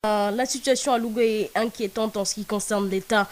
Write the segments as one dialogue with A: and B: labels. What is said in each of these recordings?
A: La situation à Louga est inquiétante en ce qui concerne l'état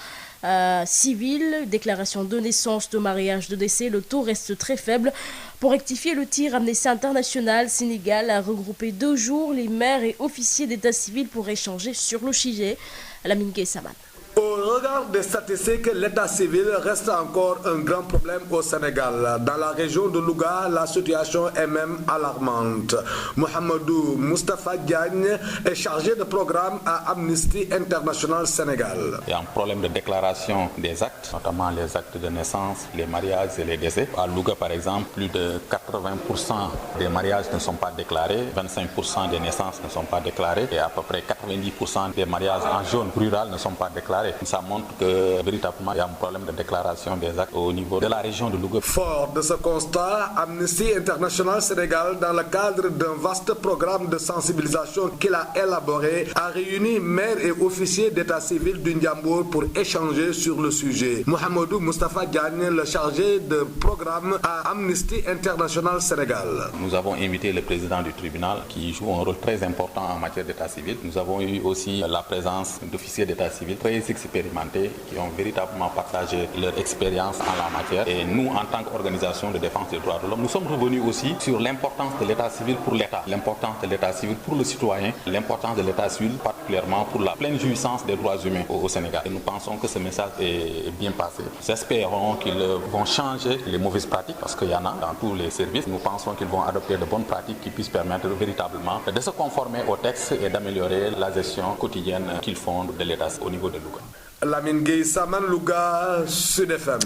A: civil. Déclaration de naissance, de mariage, de décès, le taux reste très faible. Pour rectifier le tir, Amnesty International Sénégal a regroupé 2 jours les maires et officiers d'état civil pour échanger sur le sujet. Lamine Gueye Samane.
B: Au regard des statistiques, l'état civil reste encore un grand problème au Sénégal. Dans la région de Louga, la situation est même alarmante. Mohamedou Moustapha Diagne est chargé de programme à Amnesty International Sénégal.
C: Il y a un problème de déclaration des actes, notamment les actes de naissance, les mariages et les décès. À Louga, par exemple, plus de 80% des mariages ne sont pas déclarés, 25% des naissances ne sont pas déclarées et à peu près 90% des mariages en zone rurale ne sont pas déclarés. Ça montre que véritablement il y a un problème de déclaration des actes au niveau de la région de Louga.
B: Fort de ce constat, Amnesty International Sénégal, dans le cadre d'un vaste programme de sensibilisation qu'il a élaboré, a réuni maires et officiers d'état civil du Ndiambour pour échanger sur le sujet. Mohamedou Moustapha Diagne, le chargé de programme à Amnesty International Sénégal.
C: Nous avons invité le président du tribunal qui joue un rôle très important en matière d'état civil. Nous avons eu aussi la présence d'officiers d'état civil très expérimentés qui ont véritablement partagé leur expérience en la matière. Et nous, en tant qu'organisation de défense des droits de l'homme, nous sommes revenus aussi sur l'importance de l'état civil pour l'État, l'importance de l'état civil pour le citoyen, l'importance de l'état civil particulièrement pour la pleine jouissance des droits humains au Sénégal. Et nous pensons que ce message est bien passé. Nous espérons qu'ils vont changer les mauvaises pratiques parce qu'il y en a dans tous les services. Nous pensons qu'ils vont adopter de bonnes pratiques qui puissent permettre véritablement de se conformer au texte et d'améliorer la gestion quotidienne qu'ils font de l'État au niveau de Louga.
B: Lamine Gueye Samane, Louga, Sud FM.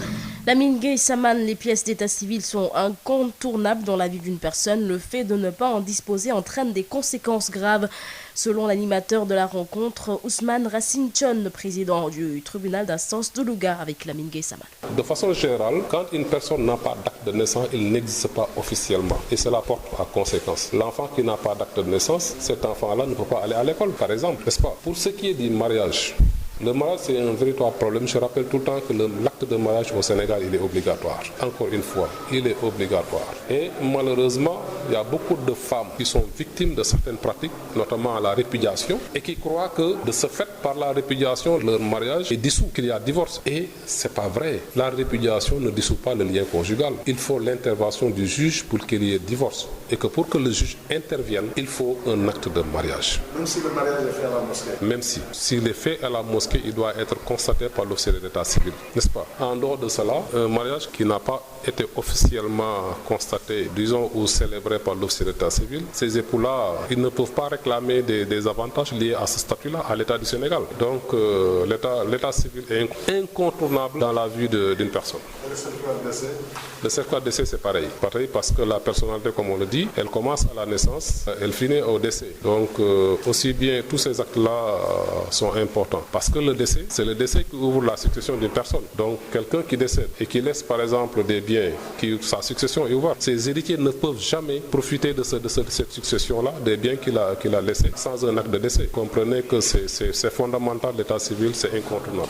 A: Lamine Gueye Samane, les pièces d'état civil sont incontournables dans la vie d'une personne. Le fait de ne pas en disposer entraîne des conséquences graves. Selon l'animateur de la rencontre, Ousmane Racine Chon, le président du tribunal d'instance de Louga, avec Lamine Gueye Samane.
D: De façon générale, quand une personne n'a pas d'acte de naissance, il n'existe pas officiellement. Et cela porte à conséquence. L'enfant qui n'a pas d'acte de naissance, cet enfant-là ne peut pas aller à l'école, par exemple, n'est-ce pas? Pour ce qui est du mariage, le mariage, c'est un véritable problème. Je rappelle tout le temps que l'acte de mariage au Sénégal, il est obligatoire. Encore une fois, il est obligatoire. Et malheureusement, il y a beaucoup de femmes qui sont victimes de certaines pratiques, notamment à la répudiation, et qui croient que de ce fait, par la répudiation, leur mariage est dissous, qu'il y a divorce. Et c'est pas vrai. La répudiation ne dissout pas le lien conjugal. Il faut l'intervention du juge pour qu'il y ait divorce. Et que pour que le juge intervienne, il faut un acte de mariage.
B: Même si le mariage est fait à la mosquée.
D: Même si. S'il est fait à la mosquée, il doit être constaté par l'officier d'état civil, n'est-ce pas? En dehors de cela, un mariage qui n'a pas été officiellement constaté, disons, ou célébré par l'officier d'état civil, ces époux-là, ils ne peuvent pas réclamer des avantages liés à ce statut-là, à l'État du Sénégal. Donc, l'état civil est incontournable dans la vie d'une personne.
B: Et le certificat de décès?
D: Le certificat de décès, c'est pareil. Pareil parce que la personnalité, comme on le dit, elle commence à la naissance, elle finit au décès. Donc, aussi bien tous ces actes-là sont importants. Parce que le décès, c'est le décès qui ouvre la succession d'une personne. Donc, quelqu'un qui décède et qui laisse, par exemple, des biens, sa succession est ouverte. Ses héritiers ne peuvent jamais profiter de cette succession-là, des biens qu'il a laissés, sans un acte de décès. Comprenez que c'est fondamental, l'état civil, c'est incontournable.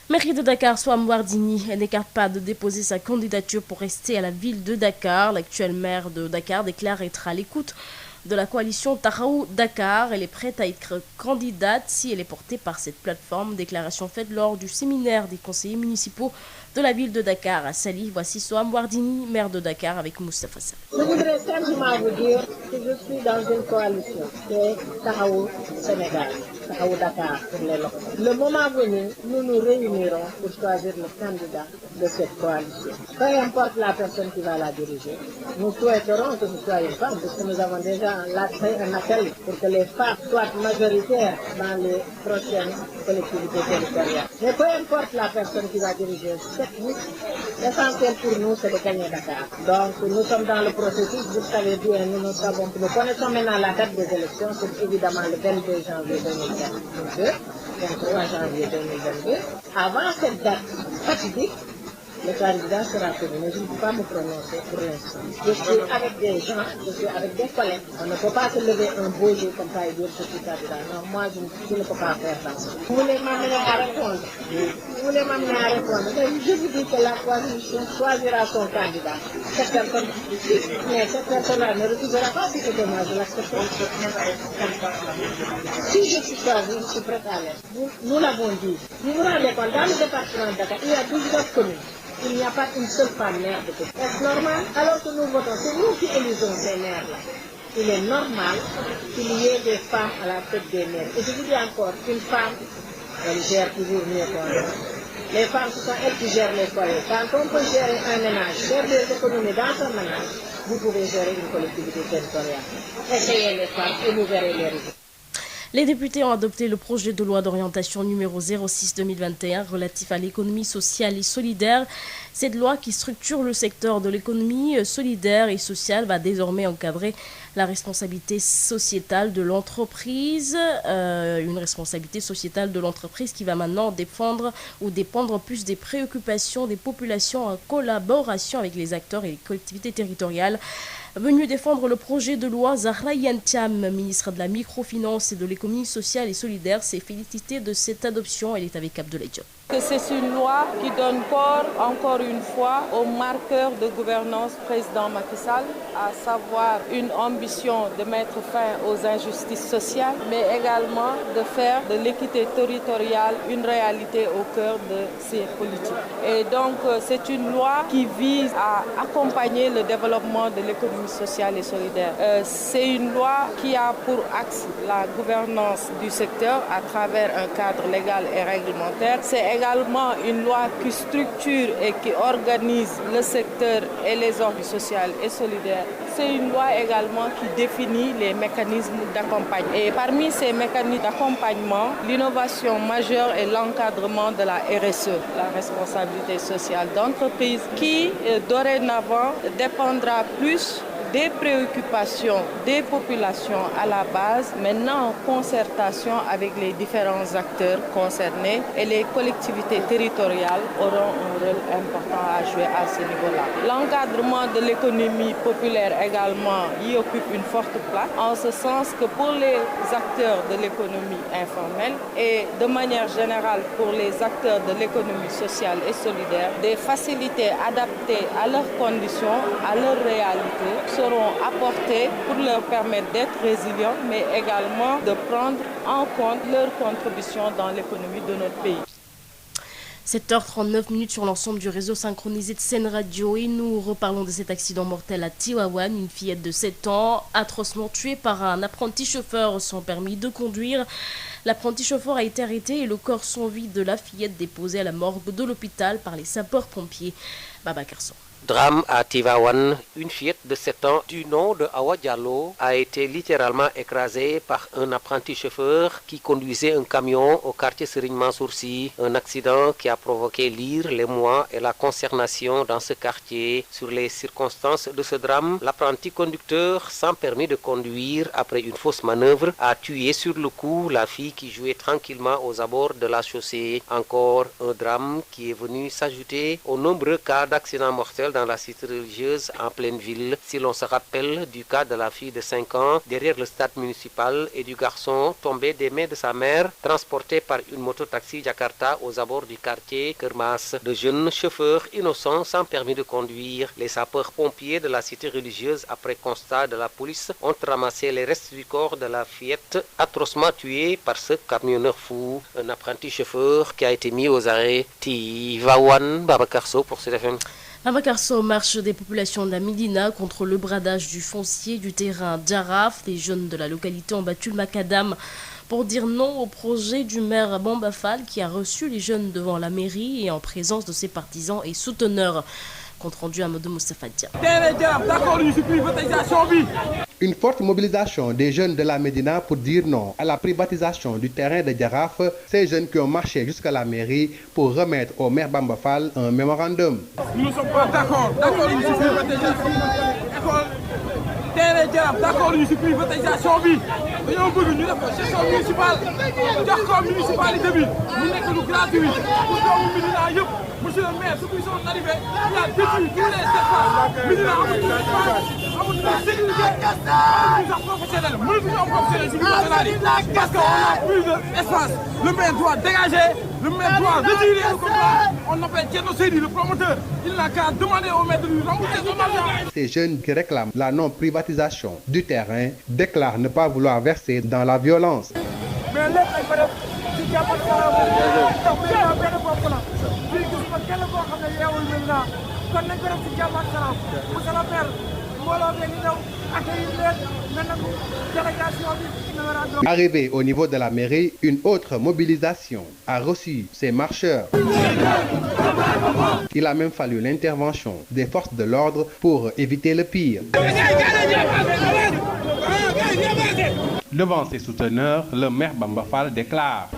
A: Mairie de Dakar, Soham Wardini, n'écarte pas de déposer sa candidature pour rester à la ville de Dakar. L'actuel maire de Dakar déclare être à l'écoute de la coalition Taxawu Dakar. Elle est prête à être candidate si elle est portée par cette plateforme. Déclaration faite lors du séminaire des conseillers municipaux de la ville de Dakar à Saly. Voici Soham Wardini, maire de Dakar, avec Moustapha Sall.
E: Je voudrais simplement vous dire que je suis dans une coalition, c'est Taxawu Sénégal, Taxawu Dakar pour les locaux. Le moment venu, nous nous réunirons pour choisir le candidat de cette coalition. Peu importe la personne qui va la diriger, nous souhaiterons que ce soit une femme, parce que nous avons déjà lancé un appel pour que les femmes soient majoritaires dans les prochaines collectivités territoriales. Mais peu importe la personne qui va diriger cette liste, l'essentiel pour nous, c'est de gagner Dakar. Donc, nous sommes dans le processus, vous savez bien, nous connaissons maintenant la date des élections, c'est évidemment le 22 janvier 2022, 23 janvier 2022. Avant cette date fatidique, le candidat sera connu, mais je ne peux pas me prononcer pour l'instant. Je suis avec des gens, je suis avec des collègues. On ne peut pas se lever un beau jour comme ça et dire que je suis candidat. Non, moi, je ne peux pas faire ça. Vous voulez m'amener à répondre? Vous voulez m'amener à répondre? Je vous dis que la coalition choisira son candidat. Cette personne, mais cette personne-là ne refusera pas ce que moi je l'accepte. Si je suis choisi, je suis prête à l'être. Nous l'avons dit. Vous vous rendez compte, dans le département de Dakar, il y a 19 communes. Il n'y a pas une seule femme maire de commune. Est-ce normal? Alors que nous votons, c'est nous qui élisons ces maires-là. Il est normal qu'il y ait des femmes à la tête des maires. Et je vous dis encore, une femme, elle gère toujours mieux qu'un homme. Les femmes, ce sont elles qui gèrent les foyers. Quand on peut gérer un ménage, faire des économies dans son ménage, vous pouvez gérer une collectivité territoriale. Essayez les femmes et vous verrez les résultats.
A: Les députés ont adopté le projet de loi d'orientation numéro 06-2021 relatif à l'économie sociale et solidaire. Cette loi qui structure le secteur de l'économie solidaire et sociale va désormais encadrer la responsabilité sociétale de l'entreprise. Une responsabilité sociétale de l'entreprise qui va maintenant dépendre plus des préoccupations des populations en collaboration avec les acteurs et les collectivités territoriales. Venu défendre le projet de loi, Zahra Yantiam, ministre de la microfinance et de l'économie sociale et solidaire, s'est félicitée de cette adoption. Elle est avec Abdoulaye Diop.
F: Que c'est une loi qui donne corps, encore une fois, au marqueur de gouvernance président Macky Sall, à savoir une ambition de mettre fin aux injustices sociales, mais également de faire de l'équité territoriale une réalité au cœur de ces politiques. Et donc, c'est une loi qui vise à accompagner le développement de l'économie sociale et solidaire. C'est une loi qui a pour axe la gouvernance du secteur à travers un cadre légal et réglementaire. C'est également une loi qui structure et qui organise le secteur et les ordres sociaux et solidaires. C'est une loi également qui définit les mécanismes d'accompagnement. Et parmi ces mécanismes d'accompagnement, l'innovation majeure est l'encadrement de la RSE, la responsabilité sociale d'entreprise, qui dorénavant dépendra plus des préoccupations des populations à la base, maintenant en concertation avec les différents acteurs concernés, et les collectivités territoriales auront un rôle important à jouer à ce niveau-là. L'encadrement de l'économie populaire également y occupe une forte place, en ce sens que pour les acteurs de l'économie informelle et de manière générale pour les acteurs de l'économie sociale et solidaire, des facilités adaptées à leurs conditions, à leur réalité, seront apportées pour leur permettre d'être résilients, mais également de prendre en compte leur contribution dans l'économie de notre pays.
A: 7h39 sur l'ensemble du réseau synchronisé de Sen Radio et nous reparlons de cet accident mortel à Tivaouane. Une fillette de 7 ans atrocement tuée par un apprenti chauffeur sans permis de conduire. L'apprenti chauffeur a été arrêté et le corps sans vie de la fillette déposé à la morgue de l'hôpital par les sapeurs-pompiers. Baba Carson.
G: Drame à Tivaouane, une fillette de 7 ans du nom de Awa Diallo a été littéralement écrasée par un apprenti chauffeur qui conduisait un camion au quartier Serigne Mansour Sy. Un accident qui a provoqué l'ire, l'émoi et la consternation dans ce quartier. Sur les circonstances de ce drame, l'apprenti conducteur sans permis de conduire après une fausse manœuvre a tué sur le coup la fille qui jouait tranquillement aux abords de la chaussée. Encore un drame qui est venu s'ajouter aux nombreux cas d'accidents mortels dans la cité religieuse en pleine ville. Si l'on se rappelle du cas de la fille de 5 ans derrière le stade municipal et du garçon tombé des mains de sa mère, transporté par une moto-taxi Jakarta aux abords du quartier Kermas. De jeunes chauffeurs innocents sans permis de conduire. Les sapeurs-pompiers de la cité religieuse, après constat de la police, ont ramassé les restes du corps de la fillette atrocement tuée par ce camionneur fou. Un apprenti chauffeur qui a été mis aux arrêts. Tivaouane, Baba Carson pour CFM.
A: Babacarso, marche des populations de la Médina contre le bradage du foncier du terrain d'Araf. Les jeunes de la localité ont battu le macadam pour dire non au projet du maire Bamba Fall qui a reçu les jeunes devant la mairie et en présence de ses partisans et souteneurs. Compte rendu à Modou Moustapha Dia.
H: Une forte mobilisation des jeunes de la Médina pour dire non à la privatisation du terrain de Djaraf. Ces jeunes qui ont marché jusqu'à la mairie pour remettre au maire Bamba Fall un mémorandum.
I: Nous ne sommes pas d'accord. terrain Jaraaf d'accord ñu ci privatisation bi dañoo bëgg ñu def ko gestion municipale jox ko municipalité bi mu nekk lu gratuit pour doomu Médina yëpp monsieur le maire depuis son arrivée il a détruit tous les espaces Médina amatul sécurité amatul sax professionnel mënatuñu am professionnel ci national yi parce que on a plus d'espace le maire doit dégager le maire doit retirer le contrat on appelle Thierno Seydi le promoteur il n'a qu'à demander au maire de lui rembourser son argent.
H: Ces jeunes qui réclament la non-privatisation du terrain déclarent ne pas vouloir verser dans la violence.
I: Mais lépp ay fa def ci jàpp ak salaam ndax benn bopp la fii gis ma kenn koo xam ne yeewul maintenant kon nañ ko def ci jàpp ak salaam monsieur le maire mbooloo bee ngi ñëw accueillir leen na nangu délégation bi.
H: Arrivé au niveau de la mairie, une autre mobilisation a reçu ces marcheurs. Il a même fallu l'intervention des forces de l'ordre pour éviter le pire. Devant ses souteneurs, le maire Bamba Fall déclare: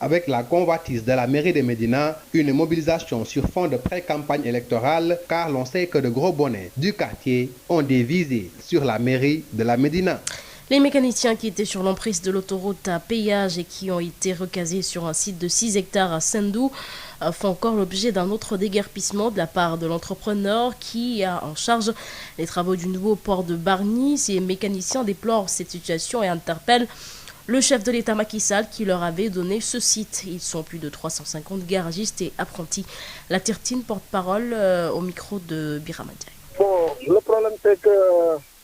H: Avec la convoitise de la mairie de Médina, une mobilisation sur fond de pré-campagne électorale, car l'on sait que de gros bonnets du quartier ont des visées sur la mairie de la Médina.
A: Les mécaniciens qui étaient sur l'emprise de l'autoroute à péage et qui ont été recasés sur un site de 6 hectares à Sendou font encore l'objet d'un autre déguerpissement de la part de l'entrepreneur qui a en charge les travaux du nouveau port de Bargny. Ces mécaniciens déplorent cette situation et interpellent le chef de l'État Macky Sall qui leur avait donné ce site. Ils sont plus de 350 garagistes et apprentis. La Tirtine, porte-parole au micro de Birama Ndiaye.
J: Bon, le problème c'est que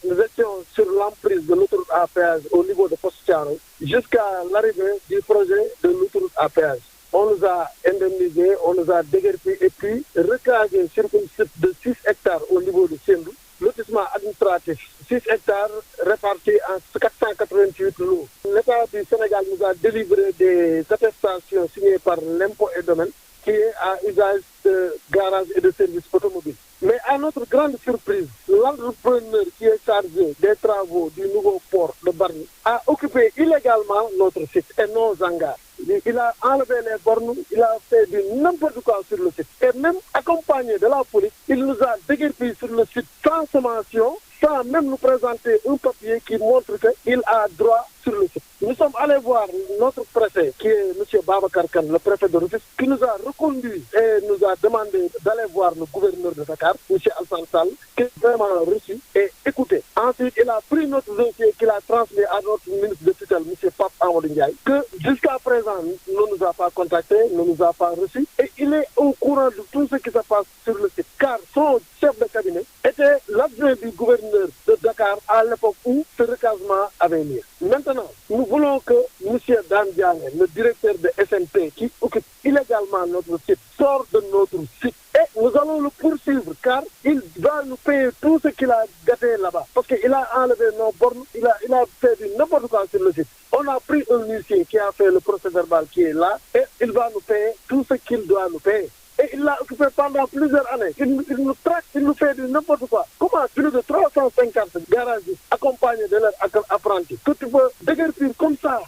J: nous étions sur l'emprise de l'autoroute à péage au niveau de Poste-Thiaroye jusqu'à l'arrivée du projet de l'autoroute à péage. On nous a indemnisés, on nous a déguerpis et puis recasés sur un site de 6 hectares au niveau de Sendou. Lotissement administratif, 6 hectares répartis en 488 lots. L'État du Sénégal nous a délivré des attestations signées par l'impôt et domaine qui est à usage de garage et de services automobiles. Mais à notre grande surprise, l'entrepreneur qui est chargé des travaux du nouveau port de Bargny a occupé illégalement notre site et nos hangars. Il a enlevé les bornes, il a fait du n'importe quoi sur le site. Et même accompagné de la police, il nous a déguerpis sur le site sans sommation, sans même nous présenter un papier qui montre qu'il a droit sur le site. Nous sommes allés voir notre préfet, qui est M. Babacar Kane, le préfet de Rufisque, qui nous a reconduit et nous a demandé d'aller voir le gouverneur de Dakar, M. Alassane Sall, qui est vraiment reçu et écouté. Ensuite, il a pris notre dossier qu'il a transmis à notre ministre de tutelle, M. Pape Amadou Ndiaye, que jusqu'à présent ne nous a pas contactés, ne nous a pas reçus, et il est au courant de tout ce qui se passe sur le site. Car son chef de cabinet était l'adjoint du gouverneur de Dakar à l'époque où ce recasement avait lieu. Maintenant, nous voulons que M. Dan Diagne, le directeur de SNP, qui occupe illégalement notre site, sorte de notre site. Et nous allons le poursuivre car il va nous payer tout ce qu'il a gâté là-bas. Parce qu'il a enlevé nos bornes, il a fait du n'importe quoi sur le site. On a pris un huissier qui a fait le procès-verbal qui est là et il va nous payer tout ce qu'il doit nous payer. Et il l'a occupé pendant plusieurs années. Il nous traque, il nous fait du n'importe quoi. Comment plus de 350 garagistes accompagnés de leurs apprentis, que tu peux déguerpir comme ça,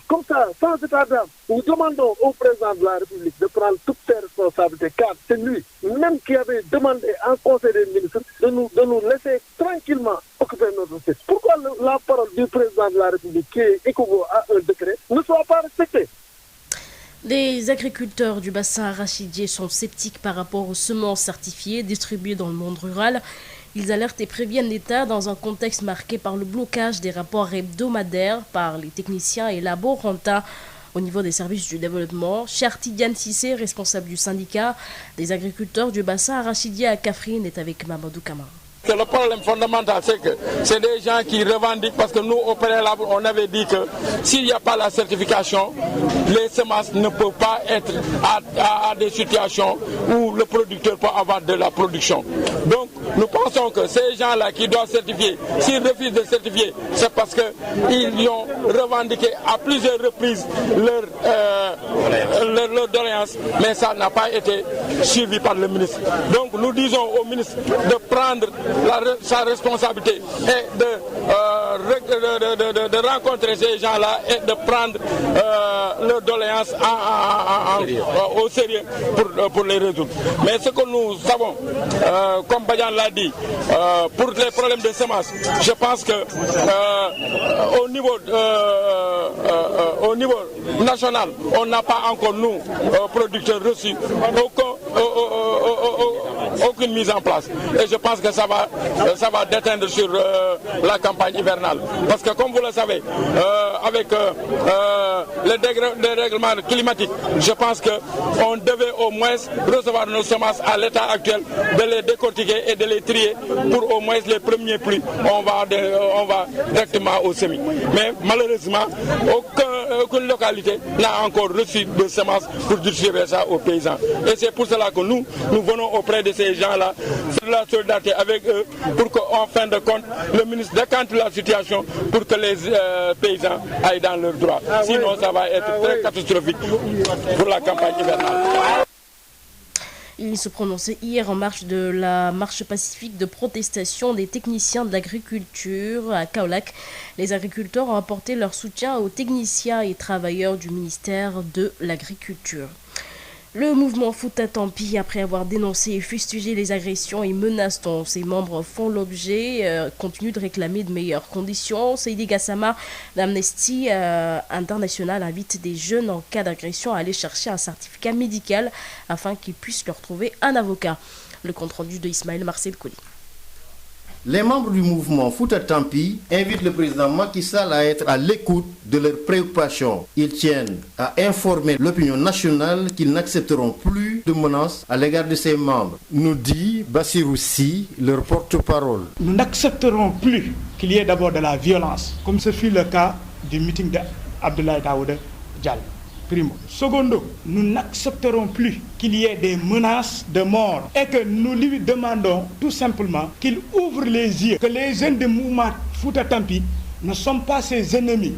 J: sans état d'âme. Nous demandons au président de la République de prendre toutes ses responsabilités, car c'est lui, même qui avait demandé en Conseil des ministres de nous laisser tranquillement occuper notre site. Pourquoi la parole du président de la République, qui est équivaut à un décret, ne soit pas respectée?
A: Les agriculteurs du bassin arachidier sont sceptiques par rapport aux semences certifiées distribuées dans le monde rural. Ils alertent et préviennent l'État dans un contexte marqué par le blocage des rapports hebdomadaires par les techniciens et laborantins au niveau des services du développement. Cher Tidiane Sissé, responsable du syndicat des agriculteurs du bassin arachidier à Kaffrine, est avec Mamadou Kamara.
K: Le problème fondamental, c'est que c'est des gens qui revendiquent, parce que nous, au préalable, on avait dit que s'il n'y a pas la certification, les semences ne peuvent pas être à des situations où le producteur peut avoir de la production. Donc, Nous pensons que ces gens-là qui doivent certifier, s'ils refusent de certifier, c'est parce qu'ils ont revendiqué à plusieurs reprises leur doléance, mais ça n'a pas été suivi par le ministre. Donc nous disons au ministre de prendre sa responsabilité et de rencontrer ces gens-là et de prendre leurs doléances au sérieux pour les résoudre. Mais ce que nous savons, comme Badian l'a dit, pour les problèmes de semences, je pense que au niveau national, on n'a pas encore, nous, producteurs, reçu aucune mise en place. Et je pense que ça va déteindre sur la campagne hivernale. Parce que comme vous le savez, avec le dérèglement climatique, je pense qu'on devait au moins recevoir nos semences à l'état actuel, de les décortiquer et de les trier pour au moins les premiers pluies. On va directement au semis. Mais malheureusement, aucune localité n'a encore reçu de semences pour distribuer ça aux paysans. Et c'est pour cela que nous venons auprès de ces gens-là, faire la solidarité avec eux, pour qu'en fin de compte, le ministre décante la situation pour que les paysans aillent dans leurs droits. Sinon, ça va être très catastrophique pour la campagne hivernale.
A: Il se prononçait hier en marge de la marche pacifique de protestation des techniciens de l'agriculture à Kaolack. Les agriculteurs ont apporté leur soutien aux techniciens et travailleurs du ministère de l'Agriculture. Le mouvement Fouta Tampi, après avoir dénoncé et fustigé les agressions et menaces dont ses membres font l'objet, continue de réclamer de meilleures conditions. Seydi Gassama d'Amnesty International invite des jeunes en cas d'agression à aller chercher un certificat médical afin qu'ils puissent leur trouver un avocat. Le compte-rendu de Ismaël Marcel Koli.
L: Les membres du mouvement Fouta Tampi invitent le président Macky Sall à être à l'écoute de leurs préoccupations. Ils tiennent à informer l'opinion nationale qu'ils n'accepteront plus de menaces à l'égard de ses membres, nous dit Bassirou Sy, leur porte-parole.
M: Nous n'accepterons plus qu'il y ait d'abord de la violence, comme ce fut le cas du meeting d'Abdoulaye Daouda Diallo. Primo. Secondo, nous n'accepterons plus qu'il y ait des menaces de mort et que nous lui demandons tout simplement qu'il ouvre les yeux, que les jeunes du mouvement Fouta Tampi ne sont pas ses ennemis,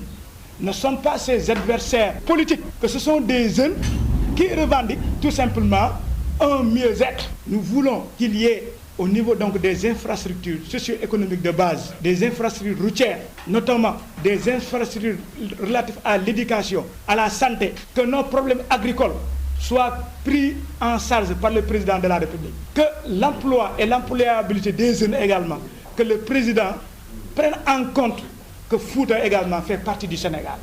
M: ne sont pas ses adversaires politiques, que ce sont des jeunes qui revendiquent tout simplement un mieux-être. Nous voulons qu'il y ait au niveau donc des infrastructures socio-économiques de base, des infrastructures routières, notamment des infrastructures relatives à l'éducation, à la santé, que nos problèmes agricoles soient pris en charge par le président de la République, que l'emploi et l'employabilité des jeunes également, que le président prenne en compte que Fouta également fait partie du Sénégal.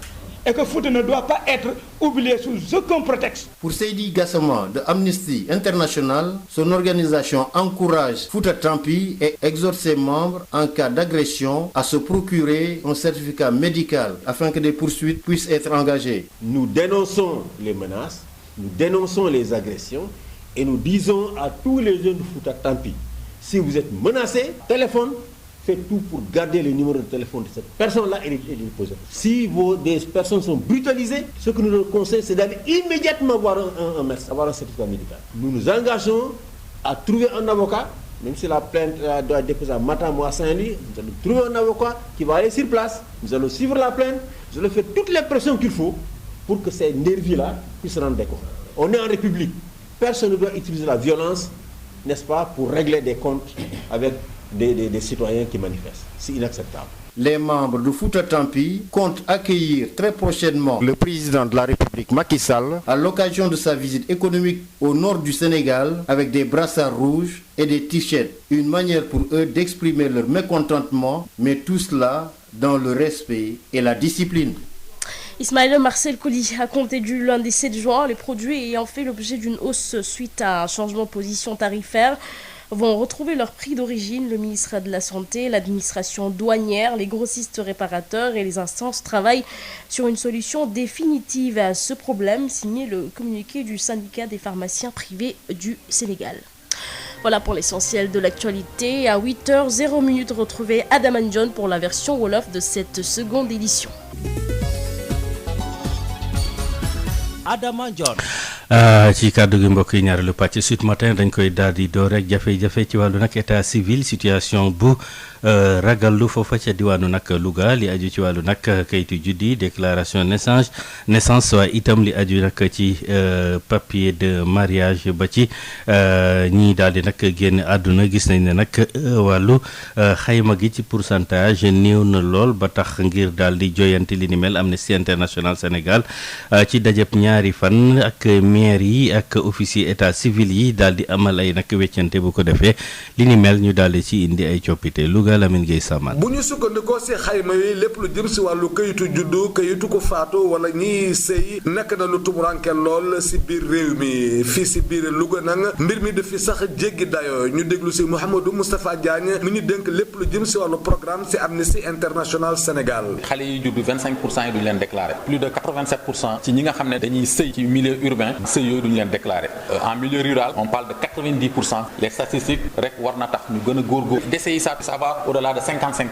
M: Et que Fouta ne doit pas être oublié sous aucun prétexte.
L: Pour Seydi Gassama de Amnesty International, son organisation encourage Fouta Tampi et exhorte ses membres en cas d'agression à se procurer un certificat médical afin que des poursuites puissent être engagées.
N: Nous dénonçons les menaces, nous dénonçons les agressions et nous disons à tous les jeunes de Fouta Tampi, si vous êtes menacés, téléphone. Faites tout pour garder le numéro de téléphone de cette personne-là et de le poser. Si des personnes sont brutalisées, ce que nous leur conseillons, c'est d'aller immédiatement voir un médecin, avoir un certificat médical. Nous nous engageons à trouver un avocat, même si la plainte doit être déposée à Matam ou à Saint-Louis, nous allons trouver un avocat qui va aller sur place, nous allons suivre la plainte, nous allons faire toutes les pressions qu'il faut pour que ces nervis-là puissent rendre des comptes. On est en République. Personne ne doit utiliser la violence, n'est-ce pas, pour régler des comptes avec des citoyens qui manifestent. C'est inacceptable.
L: Les membres de Fouta Tampi comptent accueillir très prochainement le président de la République Macky Sall à l'occasion de sa visite économique au nord du Sénégal avec des brassards rouges et des t-shirts. Une manière pour eux d'exprimer leur mécontentement, mais tout cela dans le respect et la discipline.
A: Ismaël Marcel Koli, a compté du lundi 7 juin, les produits ayant fait l'objet d'une hausse suite à un changement de position tarifaire vont retrouver leur prix d'origine. Le ministère de la Santé, l'administration douanière, les grossistes réparateurs et les instances travaillent sur une solution définitive à ce problème, signé le communiqué du syndicat des pharmaciens privés du Sénégal. Voilà pour l'essentiel de l'actualité. À 8h00, retrouvez Adam John pour la version Wolof de cette seconde édition.
O: Adama John. ci kàddu gi mbokk yi ñaareelu pàcc Sud Matin dañ koy daal di door rek jafe-jafe ci wàllu nag état civil situation bu ragallu foofa ca diwaanu nag Louga li aju ci wàllu nag kayitu juddi déclaration naissance waaye itam li aju nag ci papier de mariage ba ci ñii daal di nag génn àdduna gis nañ ne nag wàllu xayma gi ci pourcentage néew na lool ba tax ngir daal di joyanti li ni mel Amnesty International Sénégal ci dajeb ñaari fan ak maire yi ak officier état civil yi daal di amal ay nag weccante bu ko defee li ni mel ñu daal di ci indi ay coppite Louga Lamine Gueye Samane.
B: bu ñu sukkandikoo si xayma yi lépp lu jëm si wàllu kayitu juddu kayitu ko faatu wala ñiy sëy nekk na lu tumuranke lool si biir réew mi fii si biir Louga nag mbir mi dafi sax jéggi dayoo ñu déglu si Mouhamadou Moustapha Diagne mi ñu dénk lépp lu jëm si wàllu programme si Amnesty International Sénégal.
C: xale yi juddu 25% yi duñu leen déclaré plus de 87% ci ñi nga xam ne dañuy sëy ci milieu urbain sëy yooyu duñu leen déclaré en milieu rural on parle de 90%. les statistiques rek war na tax ñu gën a góorgóorlu décès yi ça va au-delà de 55%.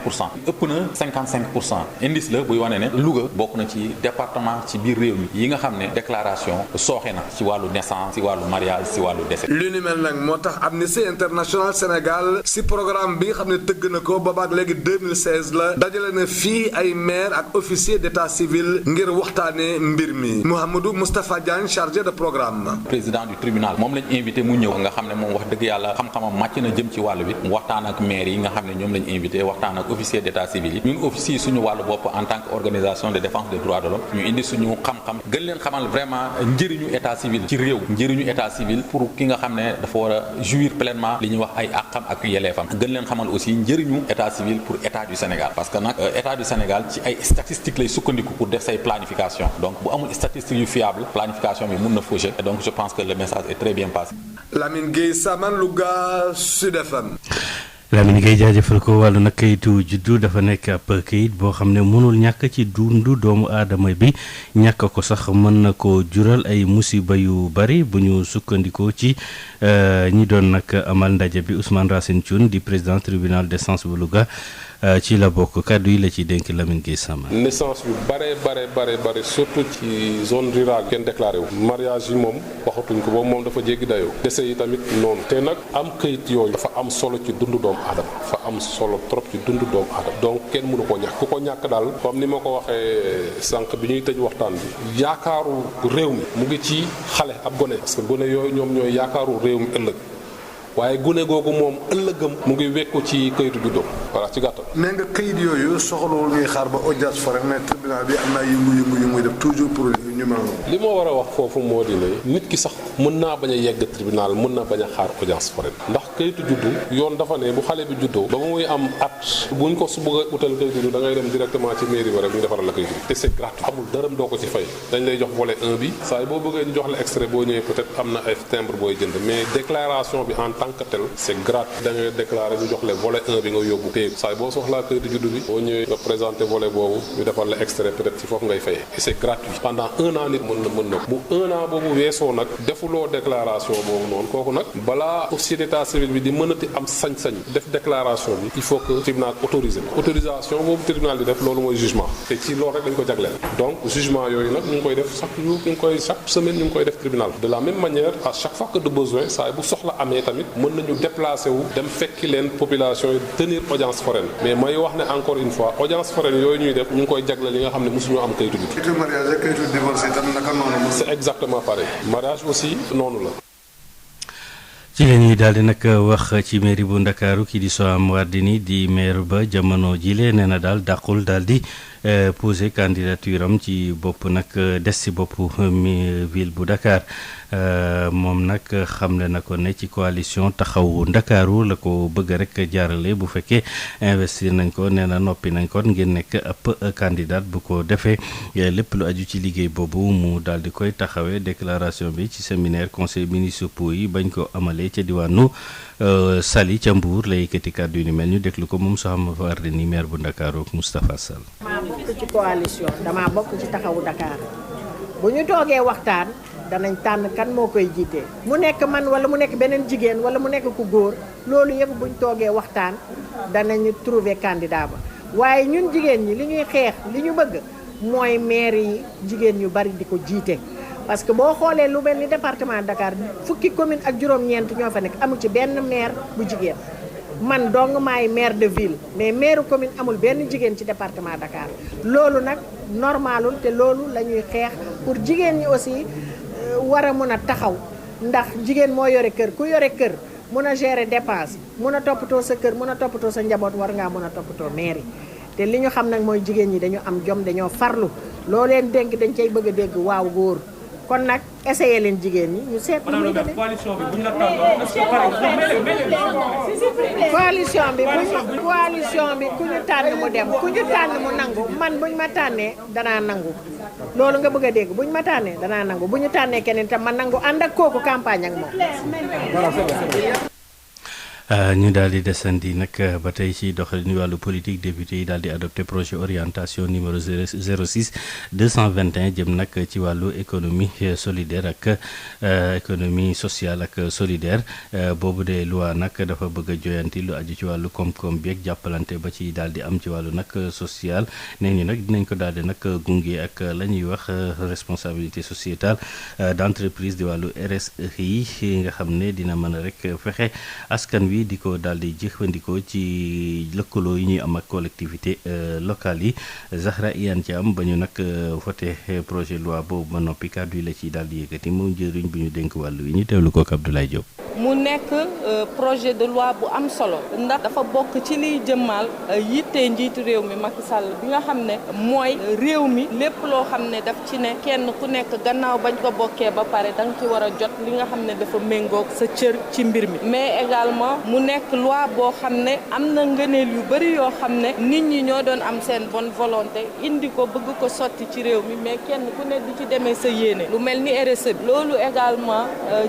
C: ëpp na 55%. indice la buy wane ne Louga bokk na ci département ci biir réew mi yi nga xam ne déclaration sooxe na ci wàllu naissance ci wàllu mariage ci wàllu décès.
B: lu ni mel nag moo tax Amnesty International Sénégal si programme bi nga xam ne tëgg na ko boobaak léegi 2016 la dajale na fii ay maire ak officier d'état civil ngir waxtaanee mbir mi Mouhamadou Moustapha Diagne chargé de programme.
C: président du tribunal moom lañ invité mu ñëw nga xam ne moom wax dëgg yàlla xam-xamam màcc na jëm ci wàllu bi mu waxtaan ak maire yi nga xam ne ñoom lañ invité waxtaan ak officier d'état civil yi ñun officier suñu wàllu bopp en tant que organisation de défense des droits de l'homme ñu indi suñu xam-xam gën leen xamal vraiment njëriñu état civil ci réew njëriñu état civil pour ki nga xam ne dafa war a jouir pleinement li ñuy wax ay àqam ak yelleefam gën leen xamal aussi njëriñu état civil pour état du Sénégal parce que nag état du Sénégal ci ay statistiques lay sukkandiku pour def say planification donc bu amul statistiques yu fiable planification bi mun na faucher et donc je pense que le message est très bien passé.
B: Lamine Gueye Samane Louga Sud FM.
O: Lamine Gueye jaajëfal ko wàllu nag kayitu juddu dafa nekk ab kayit boo xam ne mënul ñàkk ci dundu doomu aadama bi ñàkk ko sax mën na ko jural ay musiba yu bari bu ñu sukkandikoo ci ñi doon nag amal ndaje bi Ousmane Racine Thioune di président tribunal d'instance bu Louga ci la bokk kàddu yi la ci dénk Lamine Gueye Samane.
D: naissance yu bare surtout ci zone rurale kenn déclaré wu mariage yi moom waxatuñ ko boobu moom dafa jéggi dayoo décès yi tamit noonu te nag am këyit yooyu dafa am solo ci dundu doomu aadama dafa am solo trop ci dundu doomu aadama donc kenn mënu ko ñàkk ku ko ñàkk daal comme ni ma ko waxee sànq bi ñuy tëj waxtaan bi yaakaaru réew mi mu ngi ci xale ab gone parce que gone yooyu ñoom ñooy yaakaaru réew mi ëllëg waaye gune googu moom ëllëgëm mu ngi wekku ci këyitu juddoo voilà ci gàttal.
B: nee nga këyit yooyu soxlawul ñuy xaar ba audience foraine mais tribunal bi am naa yëngu-yëngu yu muy def toujours pour ñu mel noonu.
D: li ma war a wax foofu moo di ne nit ki sax mën naa bañ a yegg tribunal mën na bañ a xaar audience foraine ndax këyitu juddu yoon dafa ne bu xale bi juddoo ba muy am at buñ ko su bëgg a utal këyitu juddu da ngay dem directement ci mairie ba rek ñu defaral la këyitu te c'est gratuit amul dërëm doo ko ci fay dañ lay jox volet 1 bi saa yi boo bëggee ñu jox la extrait boo ñëwee peut-être am na ay timbre booy jënd mais déclaration bi en tant que tel c'est gratuit da ngay déclarer ñu jox la volet 1 bi nga yóbbu téye saa yi boo soxlaa këyitu juddu bi boo ñëwee nga présenter volet boobu ñu defal la extrait peut-être ci foofu ngay fayee et c'est gratuit pendant 1 an nit mën na bu 1 an boobu weesoo nag defuloo déclaration boobu noonu kooku nag balaa officier d'état civil bi di mënati am sañ-sañ def déclaration bi il faut que tribunal autorisé autorisation boobu tribunal di def loolu mooy jugement te ci loolu rek lañ ko jagleel donc jugement yooyu nag ñu ngi koy def chaque jour ñu ngi koy chaque semaine ñu ngi koy def tribunal de la même manière à chaque fois que de besoin saa bu soxla amee tamit mën nañu déplacer wu dem fekki leen population yi tenir audience foraine mais may wax ne encore une fois audience foraine yooyu ñuy def ñu ngi koy jagleel yi nga xam ne mosuñu am kayitu bi.
B: kayitu mariage ak kayitu divorce itam naka noonu.
D: c'est exactement pareil mariage aussi noonu la.
O: ci la ñuy daal di nag wax ci mairie bu Ndakaaru kii di Soham Wardini di maire ba jamono jile nee na daal dàqul daal di posé candidature am ci bopp nag des ci bopp ville bu Dakar moom nag xamle na ko ne ci coalition taxawu Ndakaaru la ko bëgg rek jaarale bu fekkee investir nañ ko nee na noppi nañ ko ngeen nekk ab candidat bu ko defee lépp lu aju ci liggéey boobu mu daal di koy taxawee déclaration bi ci séminaire conseil municipaux yi bañ ko amalee ca diwaanu Saly ca Mbour la yëkkati kàddu yu ni mel ñu déglu ko moom Soham Wardini maire bu Ndakaaru ak Moustapha Sall.
E: damaa bokk ci coalition damaa bokk ci taxawu Dakar bu ñu toogee waxtaan danañ tànn kan moo koy jiite mu nekk man wala mu nekk beneen jigéen wala mu nekk ku góor loolu yëpp buñ toogee waxtaan danañu trouver candidat ba waaye ñun jigéen ñi li ñuy xeex li ñu bëgg mooy maire yi jigéen ñu bari di ko jiite parce que boo xoolee lu mel ni département de Dakar fukki commune ak juróom-ñeent ñoo fa nekk amu ci benn maire bu jigéen man dong maay maire de ville mais maire commune amul benn jigéen ci département Dakar loolu nag normalul te loolu la ñuy xeex pour jigéen ñi aussi war a mën a taxaw ndax jigéen moo yore kër ku yore kër mën a gérer dépense mën a toppatoo sa kër mën a toppatoo sa njaboot war ngaa mën a toppatoo mairie te li ñu xam nag mooy jigéen ñi dañu am jom dañoo farlu loo leen dénk dañ cay bëgg a dégg waaw góor kon nag essayé leen jigéen ñi ñu seet nu muy demee
M: coalition bi bu ñu la tànnoon est-ce que pare
E: coalition bi ku ñu tànn mu dem ku ñu tànn mu nangu man buñ ma tànnee danaa nangu loolu nga bëgg a dégg buñ ma tànnee danaa nangu bu ñu tànnee keneen tam ma nangu ànd ak kooku campagne ak moom.
O: ñu daal di desandi nag ba tey ci doxalin wàllu politique député yi daal di adopté projet orientation numéro 06 221 jëm nag ci wàllu économie solidaire ak économie sociale ak solidaire boobu de loi nag dafa bëgg a joyanti lu aju ci wàllu koom-koom bi ak jàppalante ba ci daal di am ci wàllu nag social nee ñu nag dinañ ko daal di nag gunge ak la ñuy wax responsabilité sociétale d'entreprise di wàllu RSI nga xam ne dina mën a rek fexe askan wi di ko daal di jëfandikoo ci lëkkaloo yi ñuy am ak collectivité locale yi Zahra Iyane Thiam ba ñu nag voté projet loi boobu ba noppi kàddu yi la ci daal di yëkkati moom njëriñ bu ñu dénk wàllu wi ñu teewlu ko ak Abdoulaye Diop.
F: mu nekk projet de loi bu am solo ndax dafa bokk ci liy jëmmal yitte njiitu réew mi Macky Sall bi nga xam ne mooy réew mi lépp loo xam ne daf ci ne kenn ku nekk gannaaw bañ ko bokkee ba pare da nga ci war a jot li nga xam ne dafa méngoog sa cër ci mbir mi mais également mu nekk loi boo xam ne am na ngëneel yu bari yoo xam ne nit ñi ñoo doon am seen bonne volonté indi ko bëgg ko sotti ci réew mi mais kenn ku ne di ci demee sa yéene lu mel ni RSE bi loolu également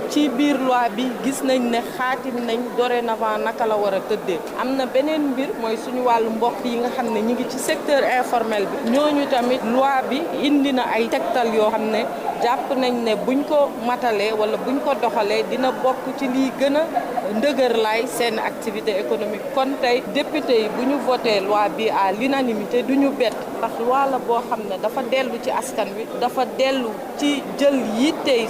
F: ci biir loi bi gis nañ ne xaatim nañ dorénavant naka la war a tëddee am na beneen mbir mooy suñu wàllu mbokk yi nga xam ne ñi ngi ci secteur informel bi ñooñu tamit loi bi indi na ay tegtal yoo xam ne jàpp nañ ne buñ ko matalee wala buñ ko doxalee dina bokk ci liy gën a ndëgër laay seen activité économique kon tey député yi bu ñu voté loi bi à l'unanimité du ñu bett ndax loi la boo xam ne dafa dellu ci askan wi dafa dellu ci jël yittey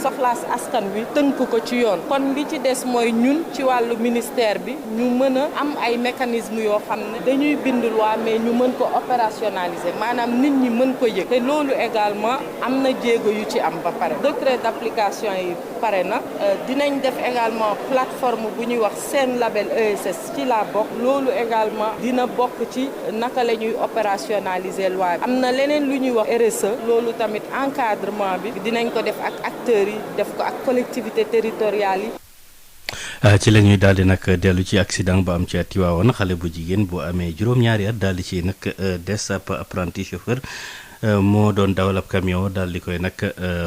F: soxlaas askan wi tënk ko ci yoon kon li ci des mooy ñun ci wàllu ministère bi ñu mën a am ay mécanismes yoo xam ne dañuy bind loi mais ñu mën ko opérationnaliser maanaam nit ñi mën ko yëg te loolu également am na jéego yu ci am ba pare décret d'application yi pare na dinañ def également plateforme bu ñuy wax seen label ESS ci la bokk loolu également dina bokk ci naka la ñuy opérationnaliser loi bi am na leneen lu ñuy wax RSE loolu tamit encadrement bi dinañ ko def ak acteurs yi def ko ak collectivités territoriales yi.
O: ci la ñuy daal di nag dellu ci accident ba am ci Tivaouane xale bu jigéen bu amee juróom-ñaari at daal di ci nag des ab apprenti chauffeur moo doon dawal ab camion daal di koy nag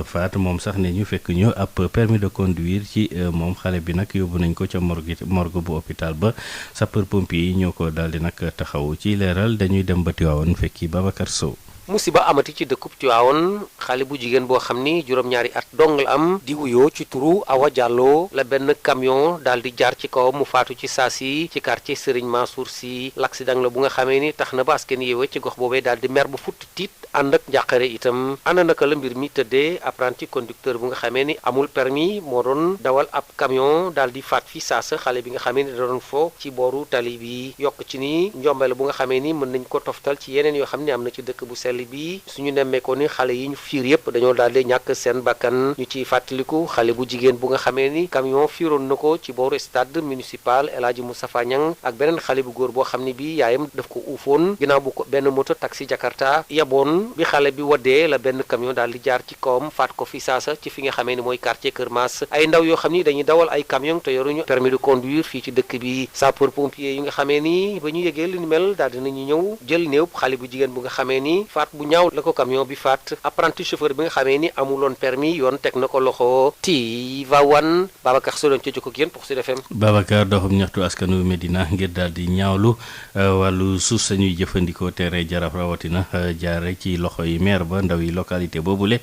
O: faat moom sax ne ñu fekk ñu ab permis de conduire ci moom xale bi nag yóbbu nañ ko ca morgue bu hôpital ba sapeur pompier yi ñoo ko daal di nag taxaw ci leeral dañuy dem ba Tivaouane fekki Babacar Sow.
G: musiba amati ci dëkkub Tivaouane xale bu jigéen boo xam ni juróom-ñaari at dong la am di wuyoo ci turu Awa Diallo la benn camion daal di jaar ci kawam mu faatu ci saasi ci quartier Serigne Mansour Sy l'accident la bu nga xamee ni tax na ba askan yeewee ci gox boobee daal di mer bu futt tiit ànd ak njàqare itam ana naka la mbir mi tëddee apprenti conducteur bu nga xamee ni amul permis moo doon dawal ab camion daal di faat fi saasa xale bi nga xamee ni da doon fo ci booru tali bi yokk ci ni njombale bu nga xamee ni mën nañ ko toftal ci yeneen yoo xam ne am na ci dëkk bu sell bi suñu nemmeekoo ni xale yi ñu fiir yépp dañoo daal di ñàkk seen bakkan ñu ciy fàttaliku xale bu jigéen bu nga xamee ni camion fiiroon na ko ci booru stade municipal El Hadji Moustapha Niang ak beneen xale bu góor boo xam ne bi yaayam daf ko uufoon ginnaaw bu ko benn moto taxi Jakarta yaboon bi xale bi waddee la benn camion daal di jaar ci kawam faat ko fi saasa ci fi nga xamee ni mooy quartier Kër Maas ay ndaw yoo xam ni dañuy dawal ay camion te yoruñu permis de conduire fii ci dëkk bi sapeur pompier yi nga xamee ni ba ñu yëgee li ni mel daal dinañu ñëw jël néew xale bu jigéen bu nga xamee ni faat bu ñaaw la ko camion bi faat apprenti chauffeur bi nga xamee ni amuloon permis yoon teg na ko loxo Tivaouane Babacar Sow doon ci jokko ak yéen pour Sud FM.
O: Babacar doxum ñaxtu askanu Medina ngir daal di ñaawlu wàllu suuf sañuy jëfandikoo terrain Jaraaf rawatina jaare ci loxo yi maire ba ndaw yi localité boobule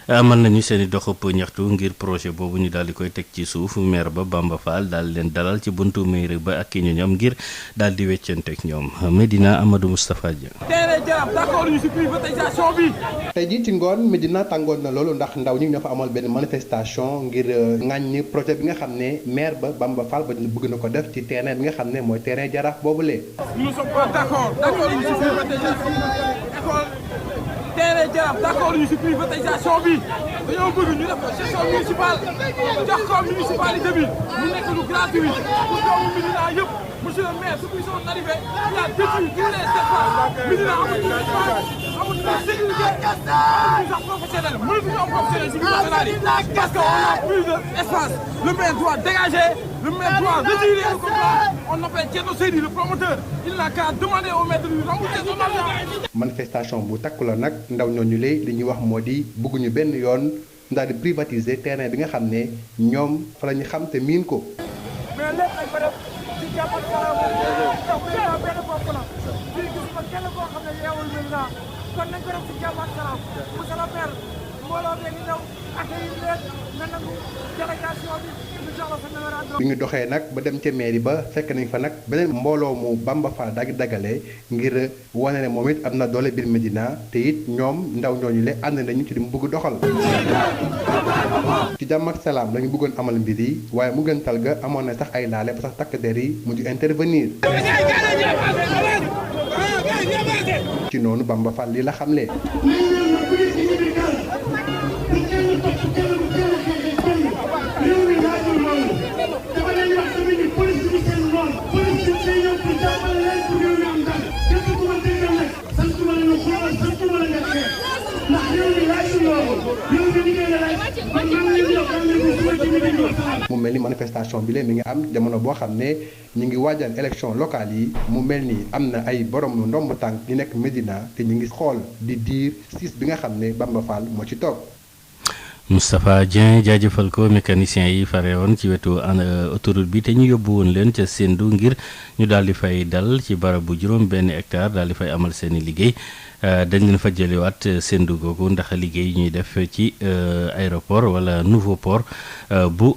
O: amal nañu seen i doxub ñaxtu ngir projet boobu ñu daal di koy teg ci suuf maire ba Bamba Fall daal leen dalal ci buntu mairie ba ak ki ñu ñoom ngir daal di weccanteeg ñoom Medina Amadou Moustapha Dia.
I: terrain Jaraaf d'accord ñu ci privatisation bi.
H: tey jii ci ngoon Médina tàngoon na loolu ndax ndaw ñi ñoo fa amal benn manifestation ngir ŋàññi projet bi nga xam ne maire ba Bamba Fall ba bëgg na ko def ci terrain bi nga xam ne mooy terrain Jaraaf boobule.
I: nous ne sommes pas d'accord ñu ci privatisation école terrain Jaraaf d'accord ñu ci privatisation bi dañoo bëgg ñu def ko gestion municipale jox ko municipalité bi mu nekk lu gratuit pour doomu Médina yëpp. Monsieur le maire, depuis son arrivée, il a détruit tous les espaces. Médina amul sécurité, amul professionnel. Mënatuñu am professionnel ci national yi parce qu'on a plus d'espace. Le maire doit dégager, le maire doit retirer le contrat. On appelle Thierno Seydi, le promoteur. Il n'a qu'à demander au maire de lui rembourser son argent.
H: Manifestation bu takku la nag ndaw ñooñu li ñuy wax moo di bëgguñu benn yoon daal di privatiser terrain bi nga xam ne ñoom fa la ñu xam te miin ko.
I: Mais lépp ay bërëb ci jàpp ak salaam ndax Médina benn bopp la fii gisuma kenn koo xam ne yeewul Médina kon nañ ko def ci jàpp ak salaam monsieur le maire mbooloo bee ngi ñëw accueillir leen nga nangu délégation bi ñu jox la sa mémorandum.
H: bi ñu doxee nag ba dem ca mairie ba fekk nañ fa nag beneen mbooloo mu Bamba Fall dagale ngir wane ne moom it am na doole biir Médina te it ñoom ndaw ñooñu le ànd nañu ci li mu bëgg doxal. ci jàmm ak salaam lañu bëggoon amal mbir yi waaye mu gën tal ga amoon na sax ay laale ba sax takk der yi mujj intervenir. ci noonu Bamba Fall lii la xamle. mu mel ni manifestation bi mi ngi am jamono boo xam ne ñu ngi waajal élection locale yi mu mel ni am na ay borom ndomb tànk ñu nekk Médina te ñu ngi xool di diir siis bi nga xam ne Bamba Fall moo ci toog.
O: Moustapha Dieng jaajëfal ko mécanicien yi fare woon ci wetu autoroute bi te ñu yóbbu woon leen ca Sendou ngir ñu daal di fay dal ci barab bu juróom benn hectare daal di fay amal seeni liggéey dañ leen fa jëliwaat Sendou googu ndax liggéey ñuy def ci aéroport wala nouveau port bu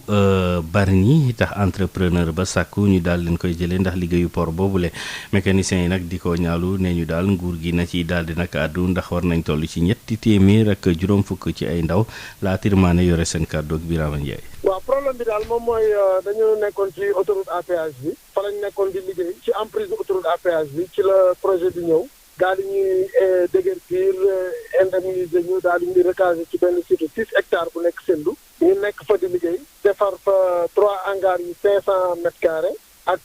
O: Bargny tax entrepreneur ba sàkku ñu daal leen koy jëlee ndax liggéeyu port boobule mécanicien yi nag di ko ñaalu nee ñu daal nguur gi na ci daal di nag àddu ndax war nañ toll ci ñetti téeméer ak juróom fukk ci ay ndaw Tirmaane yore seen kàddu ak Birama Ndiaye.
J: waaw problème bi daal moom mooy dañu nekkoon ci autoroute à péage bi fa lañ nekkoon di liggéey ci emprise autoroute à péage bi ci la projet bi ñëw daal di ñuy déguerpir indemniser ñu daal di ñuy recaser ci benn site 6 hectares bu nekk Sendou ñu nekk fa di liggéey defar fa 3 hangars yu 500 mètres carrés ak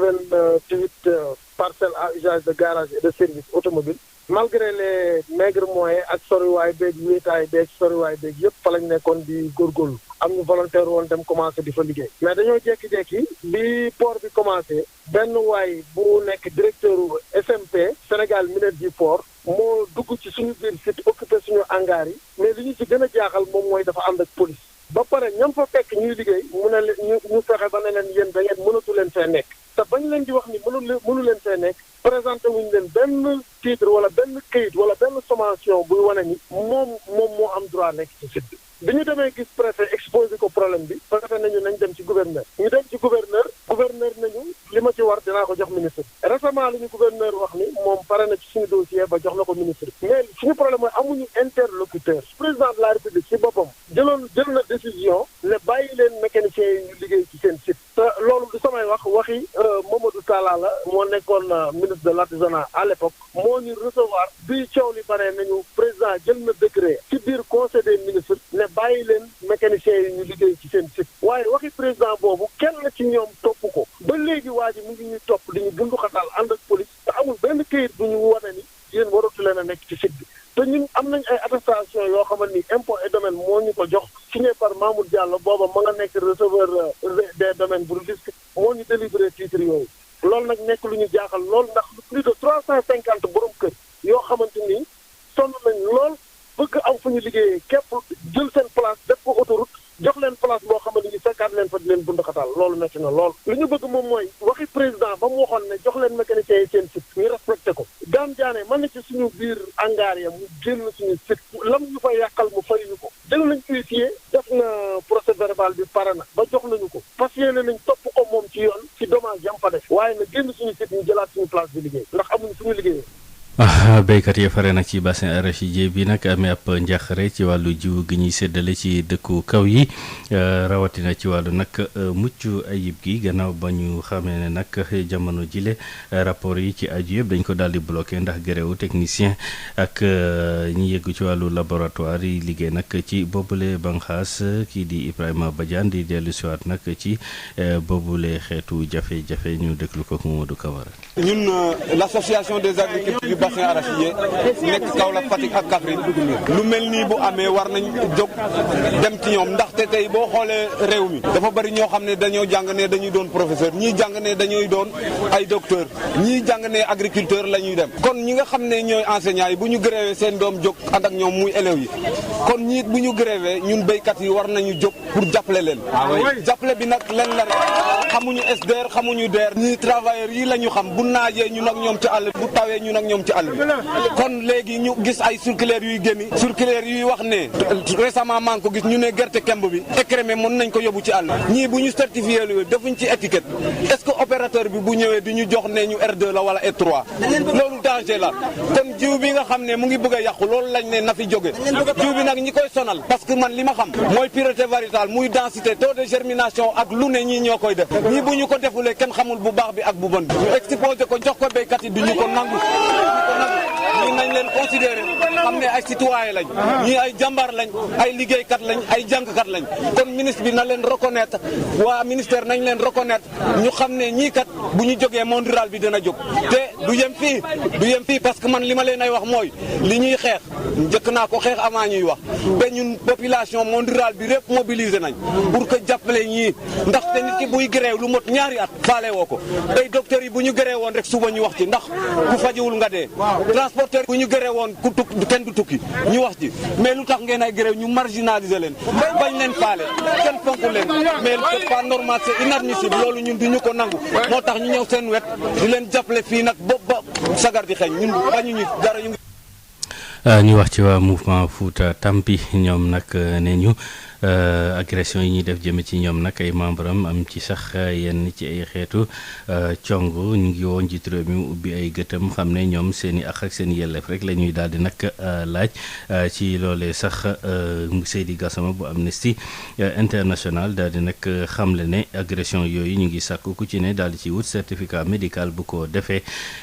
J: 488 parcelles à usage de garage et de service automobile malgré les maigres moyens ak soriwaay beeg wéetaay beeg soriwaay beeg yëpp fa lañ nekkoon di góorgóorlu am ñu volontaire woon dem commencé di fa liggéey mais dañoo jékki-jékki bi port bi commencé benn waay bu nekk directeur SMP Sénégal Minergie Port moo dugg ci suñu biir site occupé suñu hangar yi mais li ñu ci gën a jaaxal moom mooy dafa ànd ak police ba pare ñam fa fekk ñuy liggéey mu ne ñu fexe ba ne leen yéen da ngeen mënatu leen fee nekk te bañ leen di wax ni mënu leen fee nekk présenté wuñu leen benn titre wala benn këyit wala benn sommation buy wane ni moom moo am droit nekk ci site bi ñu demee gis préfet exposé ko problème bi préfet nañu nañ dem ci gouverneur ñu dem ci gouverneur nañu li ma ci war dinaa ko jox ministre récemment li ñu gouverneur wax ni moom pare na ci suñu dossier ba jox na ko ministre mais suñu problème mooy amuñu interlocuteur président de la république ci boppam jël na décision ne bàyyi leen mécaniciens yi ñu liggéey ci seen site te loolu du samay wax waxi Mamadou Talla la moo nekkoon ministre de l'artisanat à l'époque moo ñu recevoir bi coow li bare nañu président jël na décret ci biir conseil des ministres ne bàyyi leen mécaniciens yi ñu liggéey ci seen site waaye waxi président boobu kenn ci ñoom topp ko ba léegi waa ji mu ngi ñuy topp di ñu bundu xataal ànd ak police te amul benn këyit bu ñu wane ni yéen waratu leen a nekk ci site bi te ñun am nañ ay attestation yoo xamante ni impôt et domaine moo ñu ko jox signé par Mamour Diallo booba ma nga nekk receveur des domaines bu risque moo ñu délivré titre yooyu loolu nag nekk lu ñu jaaxal lool ndax plus de 350 borom kër yoo xamante ni sonn nañ lool bëgg am fu ñu liggéeyee képp jël seen place def ko autoroute jox leen place boo xamante ni fekkaat leen fa di leen bund xataal loolu metti na lool li ñu bëgg moom mooy waxi président ba mu waxoon ne jox leen mécaniciens yi seen site ñu respecté ko daan jaane mën na ci suñu biir hangar ya mu génn suñu site lam ñu fa yàqal mu fay ñu ko jël nañ huissier def na procès verbal bi pare na ba jox nañu ko parce que yéene nañ topp ko moom ci yoon ci dommage yam fa def waaye na génn suñu site ñu jëlaat suñu place di liggéey ndax amuñu suñu liggéeyee
O: béykat yi fare nag ci bassin arachidier bi nag amee ab njàqare ci wàllu jiw gi ñuy séddale ci dëkku kaw yi rawatina ci wàllu nag mucc ayib gi gannaaw ba ñu xamee ne nag jamono jile rapport yi ci aju yëpp dañ ko daal di bloqué ndax gréewu technicien ak ñi yeggu ci wàllu laboratoire yi liggéey nag ci boobule banxaas kii di Ibrahima Badiane di dellu siwaat nag ci boobule xeetu jafe-jafe ñu déglu ko Mamadou Kawara.
P: ñun l'association des agriculteurs du bassin arachidier nekk Kaolack Fatick ak Kaffrine lu mel nii bu amee war nañ jóg dem ci ñoom ndaxte tey boo xoolee réew mi dafa bari ñoo xam ne dañoo jàng ne dañuy doon professeur ñii jàng ne dañuy doon ay docteur ñii jàng ne agriculteur la ñuy dem kon ñi nga xam ne ñooy enseignants yi bu ñu grévé seen doom jóg ànd ak ñoom muy élèves yi kon ñii bu ñu grévé ñun béykat yi war nañu jóg pour jàppale leen jàppale bi nag leen la rek xamuñu SDR xamuñu DER ñii travailleurs yi la ñu xam bu naajee ñun ak ñoom ci àll bu tawee ñun ak ñoom ci àll bi kon léegi ñu gis ay circulaires yuy génni circulaires yuy wax ne récemment maa ngi ko gis ñu ne gerte kemb bi écrémé mën nañ ko yóbbu ci àll ñii bu ñu certifié lu defuñ ci étiquette est-ce que opérateur bi bu ñëwee di ñu jox ne ñu R2 la wala R3 loolu danger la kon jiw bi nga xam ne mu ngi bëgg a yàqu loolu lañ ne na fi jóge jiw bi nag ñi koy sonal parce que man li ma xam mooy pureté variétale muy densité taux de germination ak lu ne ñii ñoo koy def ñii bu ñu ko defulee kenn xamul bu baax bi ak bu bon bi ñu exposé ko jox ko béykat yi du ñu ko nangu ñii nañ leen considéré xam ne ay citoyen lañ ñii ay jàmbaar lañ ay liggéeykat lañ ay jàngkat lañ kon ministre bi na leen reconnaître waa ministère nañ leen reconnaître ñu xam ne ñii kat bu ñu jógee monde rural bi dina jóg te du yem fii parce que man li ma leen ay wax mooy li ñuy xeex njëkk naa ko xeex avant ñuy wax te ñun population monde rural bi répp mobilisé nañ pour que jàppale ñii ndaxte nit ki buy gréew lu mot ñaari at faale woo ko tey docteur yi bu ñu gëree woon rek suba ñu wax ci ndax ku fajiwul nga dee transporteur bu ñu gëree woon ku tukki kenn du tukki ñu wax ci mais lu tax ngeen ay gëree ñu marginaliser leen bañ leen faale kenn fonku leen mais c'est pas normal c'est inadmissible loolu ñun du ñu ko nangu moo tax ñu ñëw seen wet di leen jàppale fii nag bopp ba sagar di xeeñ ñun bañuñu dara ñu
O: ñu wax ci waa mouvement Fouta Tampi ñoom nag ne ñu agression yi ñuy def jëme ci ñoom nag ay membre am ci sax yenn ci ay xeetu cong ñu ngi woon njiitu réew mi mu ubbi ay gëtam xam ne ñoom seen i ak ak seen yelleef rek la ñuy daal di nag laaj ci loolee sax Seydi Gassama bu Amnesty International daal di nag xamle ne agression yooyu ñu ngi sàkku ku ci ne daal di ci wut certificat médical bu ko defee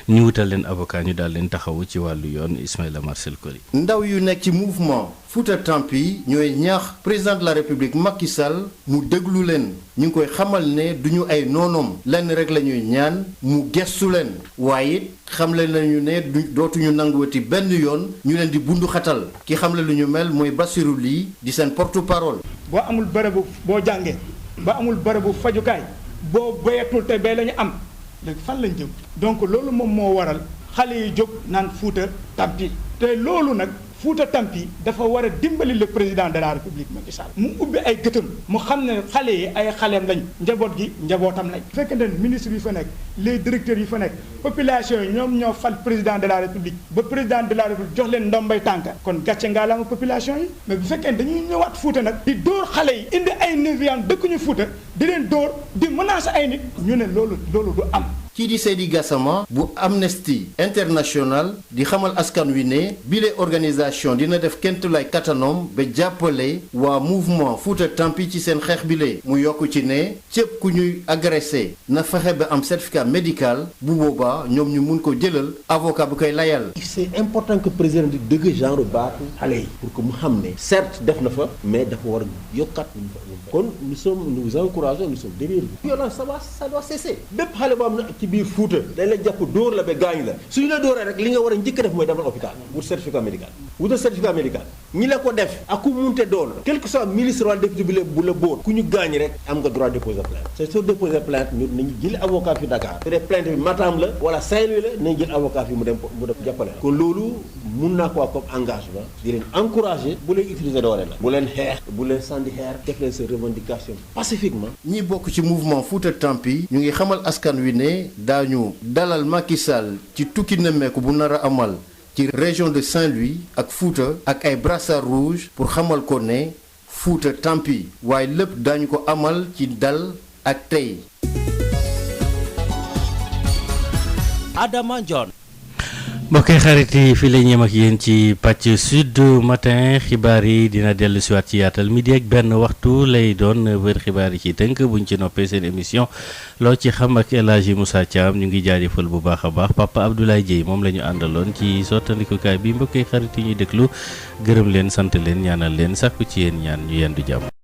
O: ñu wutal leen avocat ñu daal leen taxawu ci wàllu yoon Ismaïla Marcel Koli.
L: ndaw yu nekk ci mouvement Fouta Tampi ñooy ñaax président de la République Macky Sall mu déglu leen ñu ngi koy xamal ne duñu ay noonoom lenn rek la ñuy ñaan mu gestu leen waaye it xamle nañu ne dootuñu nanguwati benn yoon ñu leen di bundu xatal ki xamle lu ñu mel mooy Bassirou Ly di seen porte-parole.
M: boo amul bërëbu boo jàngee ba amul bërëbu fajukaay boo béyatul te bee la ñu am léegi fan lañ jëm donc loolu moom moo waral xale yi jóg naan Fouta Tampi te loolu nag Fouta Tampi dafa war a dimbali le président de la République Macky Sall mu ubbi ay gëtam mu xam ne xale yi ay xaleem lañ njaboot gi njabootam lañ bu fekkente ne ministre yi fa nekk les directeurs yi fa nekk population yi ñoom ñoo fal président de la République ba président de la République jox leen ndombay tànk kon gàcce ngaa la ma population yi mais bu fekkee dañuy ñëwaat Fouta nag di dóor xale yi indi ay nervian dëkkuñu Fouta di leen dóor di menacer ay nit ñu ne loolu du am.
L: kii di Seydi Gassama bu Amnesty International di xamal askan wi ne bile organisation dina def kentulay katanoom ba jàppale waa mouvement Fouta Tampi ci seen xeex bile mu yokk ci ne cépp ku ñuy agressé na fexe ba am certificat médical bu boobaa ñoom ñu mun ko jëlal avocat bu koy layal.
N: c'est important que président di dëgg genre baatu xale yi pour que mu xam ne certes def na fa mais dafa war a yokkat kon nous encourageons nous sommes derrière vous. violence ça doit cesser bépp xale boo am na ci biir Fouta dañ la jàpp dóor la ba gaañ la suñu la dóoree rek li nga war a njëkk a def mooy demal hôpital wut certificat médical wutal certificat médical ñi la ko def ak ku munte doon quel que soit ministre wala député bu la boor ku ñu gaañ rek am nga droit déposer plainte c'est soo déposer plainte ñu nañu jël avocat fi Dakar su dee plainte bi Matam la wala Saint-Louis la nañ jël avocat fi mu dem jàppale kon loolu mun naa ko wax comme engagement di leen encourager bu leen utiliser doole la bu leen xeex bu leen sànni xeer def leen seen revendication pacifiquement.
L: ñi bokk ci mouvement Fouta Tampi ñu ngi xamal askan wi ne daañu dalal Macky Sall ci tukki nemmeeku bu nar a amal ci région de Saint-Louis ak Fouta ak ay brassard rouge pour xamal ko ne Fouta Tampi waaye lépp daañu ko amal ci dal ak tey.
O: Adama John. mbokki xarit yi fii la ñeem ak yéen ci pàcc sud matin xibaar yi dina dellu siwaat ci yaatal midi ak benn waxtu lay doon 9h xibaar yi ci tënk buñ ci noppee seen émission loo ci xam ak El Hadji Moussa Thiam ñu ngi jaajëfal bu baax a baax Papa Abdoulaye Dieye moom la ñu àndaloon ci sottandikukaay bi mbokki xarit yi ñuy déglu gërëm leen sant leen ñaanal leen sàkku ci yéen ñaan ñu yendu jàmm.